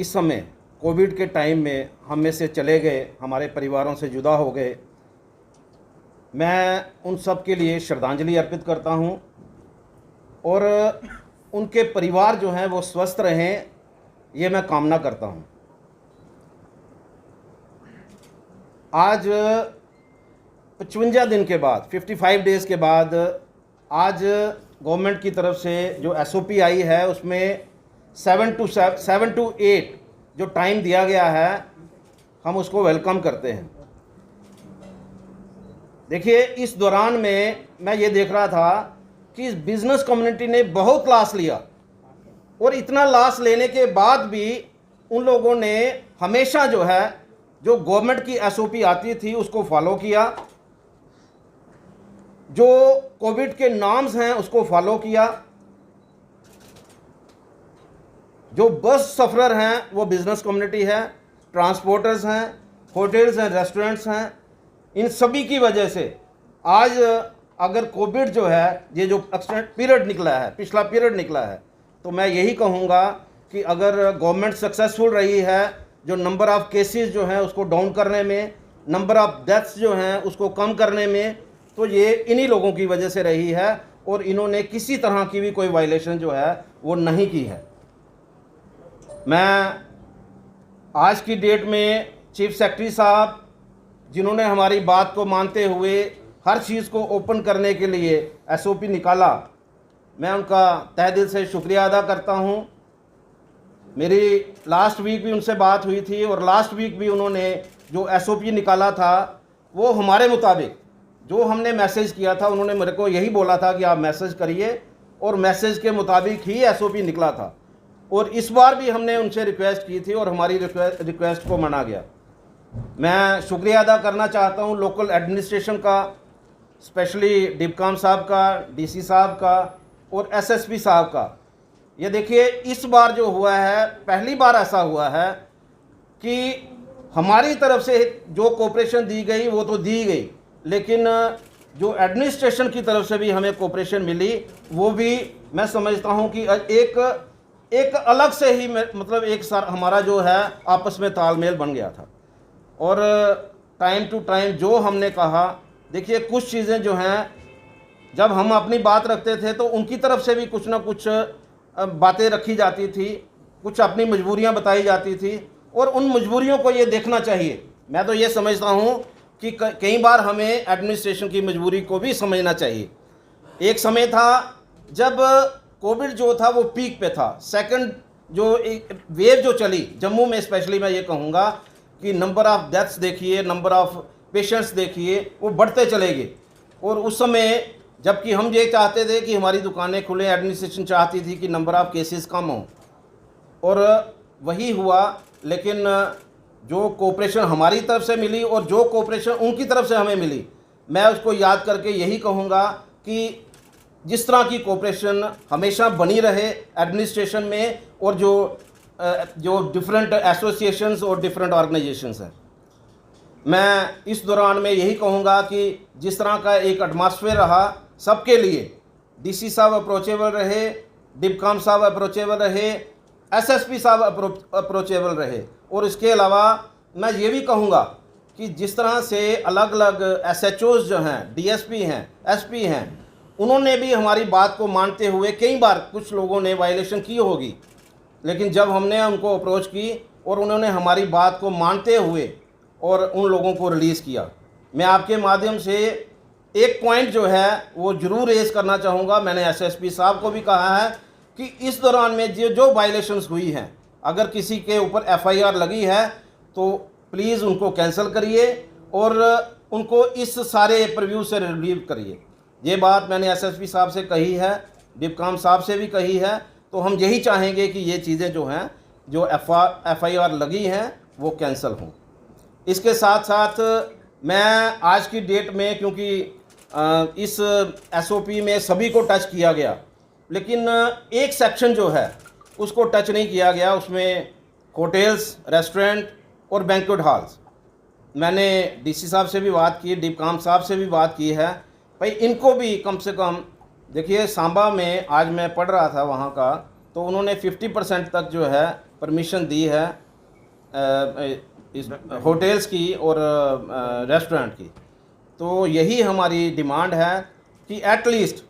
इस समय कोविड के टाइम में हम में से चले गए, हमारे परिवारों से जुदा हो गए, मैं उन सब के लिए श्रद्धांजलि अर्पित करता हूं और उनके परिवार जो हैं वो स्वस्थ रहें, ये मैं कामना करता हूं। आज 55 दिन के बाद, 55 डेज़ के बाद आज गवर्नमेंट की तरफ से जो SOP आई है उसमें 7 to 8 जो टाइम दिया गया है, हम उसको वेलकम करते हैं। देखिए, इस दौरान में मैं ये देख रहा था कि इस बिज़नेस कम्युनिटी ने बहुत लॉस लिया और इतना लॉस लेने के बाद भी उन लोगों ने हमेशा जो है, जो गवर्नमेंट की SOP आती थी उसको फॉलो किया, जो कोविड के नॉर्म्स हैं उसको फॉलो किया। जो बस सफरर हैं वो बिज़नेस कम्युनिटी है, ट्रांसपोर्टर्स हैं, होटल्स हैं, रेस्टोरेंट्स हैं, इन सभी की वजह से आज अगर कोविड जो है, ये जो एक्सटेंड पीरियड निकला है, पिछला पीरियड निकला है, तो मैं यही कहूँगा कि अगर गवर्नमेंट सक्सेसफुल रही है जो नंबर ऑफ़ केसेस जो हैं उसको डाउन करने में, नंबर ऑफ़ डेथ्स जो हैं उसको कम करने में, तो ये इन्हीं लोगों की वजह से रही है और इन्होंने किसी तरह की भी कोई वायलेशन जो है वो नहीं की है। मैं आज की डेट में चीफ सेक्रेटरी साहब, जिन्होंने हमारी बात को मानते हुए हर चीज़ को ओपन करने के लिए SOP निकाला, मैं उनका तहे दिल से शुक्रिया अदा करता हूं। मेरी लास्ट वीक भी उनसे बात हुई थी और लास्ट वीक भी उन्होंने जो SOP निकाला था वो हमारे मुताबिक जो हमने मैसेज किया था, उन्होंने मेरे को यही बोला था कि आप मैसेज करिए और मैसेज के मुताबिक ही SOP निकला था। और इस बार भी हमने उनसे रिक्वेस्ट की थी और हमारी रिक्वेस्ट को माना गया। मैं शुक्रिया अदा करना चाहता हूं लोकल एडमिनिस्ट्रेशन का, स्पेशली डिपकाम साहब का, DC साहब का और SSP साहब का। ये देखिए, इस बार जो हुआ है, पहली बार ऐसा हुआ है कि हमारी तरफ से जो कोऑपरेशन दी गई वो तो दी गई, लेकिन जो एडमिनिस्ट्रेशन की तरफ से भी हमें कोऑपरेशन मिली वो भी मैं समझता हूं कि एक अलग से ही मतलब एक सार हमारा जो है आपस में तालमेल बन गया था। और टाइम टू टाइम जो हमने कहा, देखिए कुछ चीज़ें जो हैं जब हम अपनी बात रखते थे तो उनकी तरफ से भी कुछ ना कुछ बातें रखी जाती थी, कुछ अपनी मजबूरियां बताई जाती थी और उन मजबूरियों को ये देखना चाहिए। मैं तो ये समझता हूँ कि कई बार हमें एडमिनिस्ट्रेशन की मजबूरी को भी समझना चाहिए। एक समय था जब कोविड जो था वो पीक पे था, सेकंड जो एक वेव जो चली जम्मू में, स्पेशली मैं ये कहूँगा कि नंबर ऑफ़ डेथ्स देखिए, नंबर ऑफ़ पेशेंट्स देखिए, वो बढ़ते चले गए। और उस समय जबकि हम ये चाहते थे कि हमारी दुकानें खुलें, एडमिनिस्ट्रेशन चाहती थी कि नंबर ऑफ़ केसेस कम हों और वही हुआ। लेकिन जो कोऑपरेशन हमारी तरफ से मिली और जो कोऑपरेशन उनकी तरफ से हमें मिली, मैं उसको याद करके यही कहूँगा कि जिस तरह की कोऑपरेशन हमेशा बनी रहे एडमिनिस्ट्रेशन में और जो डिफरेंट एसोसिएशंस और डिफरेंट ऑर्गेनाइजेशंस हैं। मैं इस दौरान में यही कहूँगा कि जिस तरह का एक एटमॉस्फेयर रहा सबके लिए, DC साहब अप्रोचेबल रहे, डिपकाम साहब अप्रोचेबल रहे, SSP साहब अप्रोचेबल रहे। और इसके अलावा मैं ये भी कहूँगा कि जिस तरह से अलग अलग SHOs जो हैं, DSP हैं, SP हैं, उन्होंने भी हमारी बात को मानते हुए, कई बार कुछ लोगों ने वायलेशन की होगी, लेकिन जब हमने उनको अप्रोच की और उन्होंने हमारी बात को मानते हुए और उन लोगों को रिलीज़ किया। मैं आपके माध्यम से एक पॉइंट जो है वो ज़रूर रेज़ करना चाहूँगा। मैंने SSP साहब को भी कहा है कि इस दौरान में जो वायलेशंस हुई हैं, अगर किसी के ऊपर FIR लगी है तो प्लीज़ उनको कैंसिल करिए और उनको इस सारे प्रीव्यू से रिलीव करिए। ये बात मैंने SSP साहब से कही है, डिपकाम साहब से भी कही है। तो हम यही चाहेंगे कि ये चीज़ें जो हैं, जो FIR लगी हैं, वो कैंसिल हों। इसके साथ साथ मैं आज की डेट में, क्योंकि इस SOP में सभी को टच किया गया, लेकिन एक सेक्शन जो है उसको टच नहीं किया गया, उसमें होटल्स, रेस्टोरेंट और बैंक्वेट हॉल्स। मैंने DC साहब से भी बात की, डिपकाम साहब से भी बात की है, भाई इनको भी कम से कम देखिए। सांबा में आज मैं पढ़ रहा था वहाँ का, तो उन्होंने 50% तक जो है परमिशन दी है इस होटल्स की और रेस्टोरेंट की। तो यही हमारी डिमांड है कि एटलीस्ट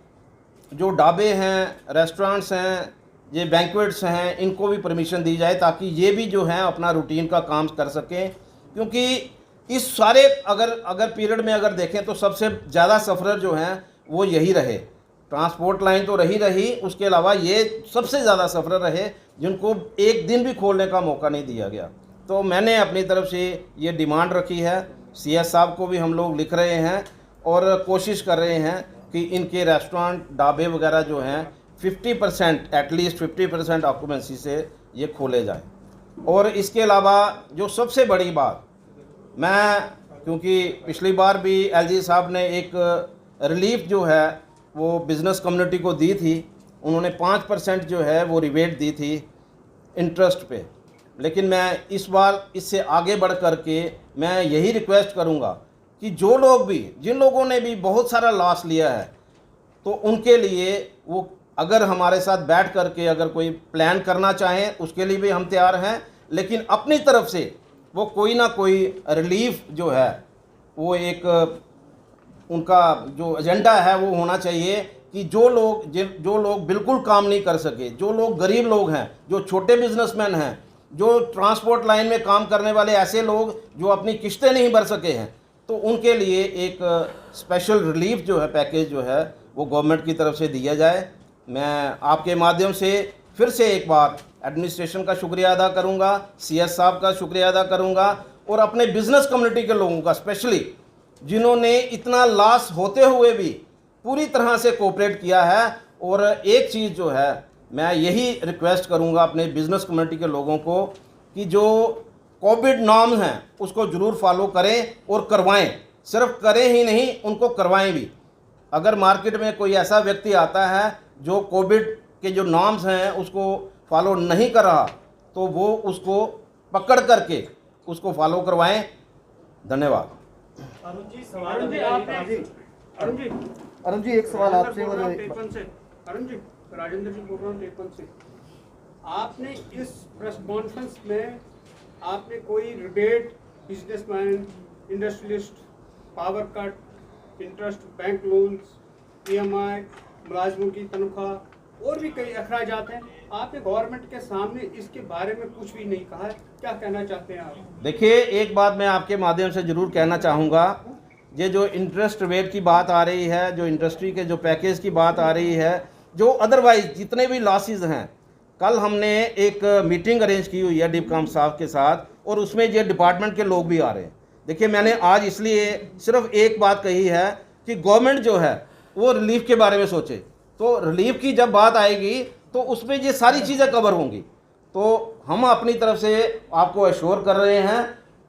जो ढाबे हैं, रेस्टोरेंट्स हैं, ये बैंक्वेट्स हैं, इनको भी परमिशन दी जाए ताकि ये भी जो है अपना रूटीन का काम कर सकें। क्योंकि इस सारे अगर पीरियड में अगर देखें तो सबसे ज़्यादा सफ़रर जो हैं वो यही रहे। ट्रांसपोर्ट लाइन तो रही, उसके अलावा ये सबसे ज़्यादा सफ़रर रहे जिनको एक दिन भी खोलने का मौका नहीं दिया गया। तो मैंने अपनी तरफ से ये डिमांड रखी है, CS साहब को भी हम लोग लिख रहे हैं और कोशिश कर रहे हैं कि इनके रेस्टोरेंट, ढाबे वगैरह जो हैं 50% एटलीस्ट 50% ऑक्यूपेंसी से ये खोले जाए। और इसके अलावा जो सबसे बड़ी बात, मैं क्योंकि पिछली बार भी LG साहब ने एक रिलीफ जो है वो बिज़नेस कम्युनिटी को दी थी, उन्होंने 5% जो है वो रिबेट दी थी इंटरेस्ट पे। लेकिन मैं इस बार इससे आगे बढ़ कर के मैं यही रिक्वेस्ट करूँगा कि जो लोग भी, जिन लोगों ने भी बहुत सारा लॉस लिया है, तो उनके लिए वो अगर हमारे साथ बैठ कर के अगर कोई प्लान करना चाहें उसके लिए भी हम तैयार हैं। लेकिन अपनी तरफ से वो कोई ना कोई रिलीफ जो है वो एक उनका जो एजेंडा है वो होना चाहिए कि जो लोग बिल्कुल काम नहीं कर सके, जो लोग गरीब लोग हैं, जो छोटे बिजनेसमैन हैं, जो ट्रांसपोर्ट लाइन में काम करने वाले ऐसे लोग जो अपनी किश्तें नहीं भर सके हैं, तो उनके लिए एक स्पेशल रिलीफ जो है, पैकेज जो है वो गवर्नमेंट की तरफ से दिया जाए। मैं आपके माध्यम से फिर से एक बार एडमिनिस्ट्रेशन का शुक्रिया अदा करूंगा, CS साहब का शुक्रिया अदा करूंगा और अपने बिजनेस कम्युनिटी के लोगों का स्पेशली, जिन्होंने इतना लॉस होते हुए भी पूरी तरह से कोऑपरेट किया है। और एक चीज़ जो है मैं यही रिक्वेस्ट करूंगा अपने बिजनेस कम्युनिटी के लोगों को कि जो कोविड नॉर्म्स हैं उसको ज़रूर फॉलो करें और करवाएं। सिर्फ करें ही नहीं, उनको करवाएं भी। अगर मार्केट में कोई ऐसा व्यक्ति आता है जो कोविड के जो नॉर्म्स हैं उसको फॉलो नहीं कर रहा, तो वो उसको पकड़ करके उसको फॉलो करवाएं। धन्यवाद। अरुण जी एक सवाल आपसे। अरुण जी, राजेंद्र जी बोल रहा हूँ टेपन से। आपने इस प्रेस कॉन्फ्रेंस में आपने कोई rebate businessman, industrialist, power cut, interest, bank loans, EMI, मुलाजमों की तनख्वाह और भी कई अखराजात हैं, आपने गवर्नमेंट के सामने इसके बारे में कुछ भी नहीं कहा है। क्या कहना चाहते हैं आप? देखिए, एक बात मैं आपके माध्यम से ज़रूर कहना चाहूँगा, ये जो इंटरेस्ट रेट की बात आ रही है, जो इंडस्ट्री के जो पैकेज की बात आ रही है, जो अदरवाइज जितने भी लॉसेस हैं, कल हमने एक मीटिंग अरेंज की हुई है डिपकॉम साहब के साथ और उसमें ये डिपार्टमेंट के लोग भी आ रहे हैं। देखिए, मैंने आज इसलिए सिर्फ एक बात कही है कि गवर्नमेंट जो है वो रिलीफ के बारे में सोचे। तो रिलीफ की जब बात आएगी तो उसमें ये सारी चीज़ें कवर होंगी। तो हम अपनी तरफ से आपको एश्योर कर रहे हैं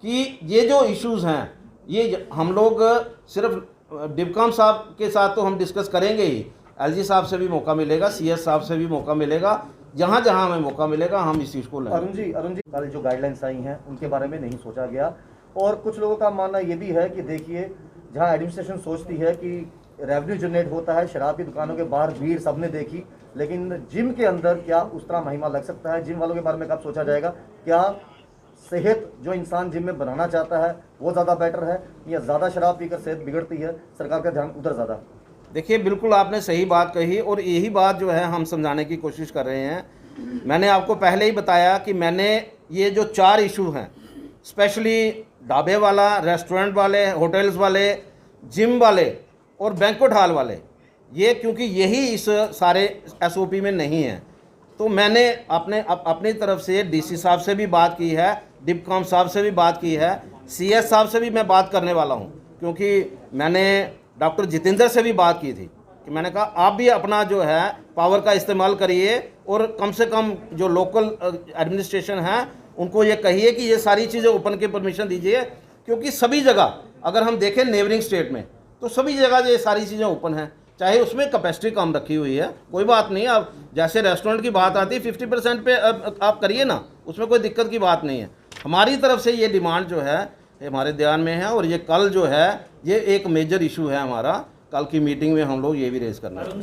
कि ये जो इश्यूज़ हैं ये हम लोग सिर्फ डिपकॉम साहब के साथ तो हम डिस्कस करेंगे ही, LG साहब से भी मौका मिलेगा, CS साहब से भी मौका मिलेगा, जहाँ जहाँ हमें मौका मिलेगा हम इस चीज़ को लेंगे। अरुण जी कल जो गाइडलाइंस आई हैं उनके बारे में नहीं सोचा गया और कुछ लोगों का मानना ये भी है कि देखिए, जहाँ एडमिनिस्ट्रेशन सोचती है कि रेवेन्यू जनरेट होता है, शराब की दुकानों के बाहर भीड़ सबने देखी, लेकिन जिम के अंदर क्या उस तरह महिमा लग सकता है? जिम वालों के बारे में कब सोचा जाएगा? क्या सेहत जो इंसान जिम में बनाना चाहता है वो ज़्यादा बेटर है या ज़्यादा शराब पीकर सेहत बिगड़ती है? सरकार का ध्यान उधर ज़्यादा। देखिए, बिल्कुल आपने सही बात कही और यही बात जो है हम समझाने की कोशिश कर रहे हैं। मैंने आपको पहले ही बताया कि मैंने ये जो 4 इशू हैं, स्पेशली ढाबे वाला, रेस्टोरेंट वाले, होटल्स वाले, जिम वाले और बैंक्वेट हॉल वाले, ये क्योंकि यही इस सारे SOP में नहीं है, तो मैंने अपनी तरफ से DC साहब से भी बात की है, डिपकॉम साहब से भी बात की है, CS साहब से भी मैं बात करने वाला हूँ, क्योंकि मैंने डॉक्टर जितेंद्र से भी बात की थी कि मैंने कहा आप भी अपना जो है पावर का इस्तेमाल करिए और कम से कम जो लोकल एडमिनिस्ट्रेशन है उनको ये कहिए कि ये सारी चीज़ें ओपन के परमिशन दीजिए, क्योंकि सभी जगह अगर हम देखें नेबरिंग स्टेट में तो सभी जगह ये सारी चीज़ें ओपन हैं, चाहे उसमें कैपेसिटी कम रखी हुई है, कोई बात नहीं। अब जैसे रेस्टोरेंट की बात आती है 50% पे आप करिए ना, उसमें कोई दिक्कत की बात नहीं है। हमारी तरफ से ये डिमांड जो है हमारे ध्यान में है और ये कल जो है ये एक मेजर इशू है हमारा, कल की मीटिंग में हम लोग ये भी रेज करना है।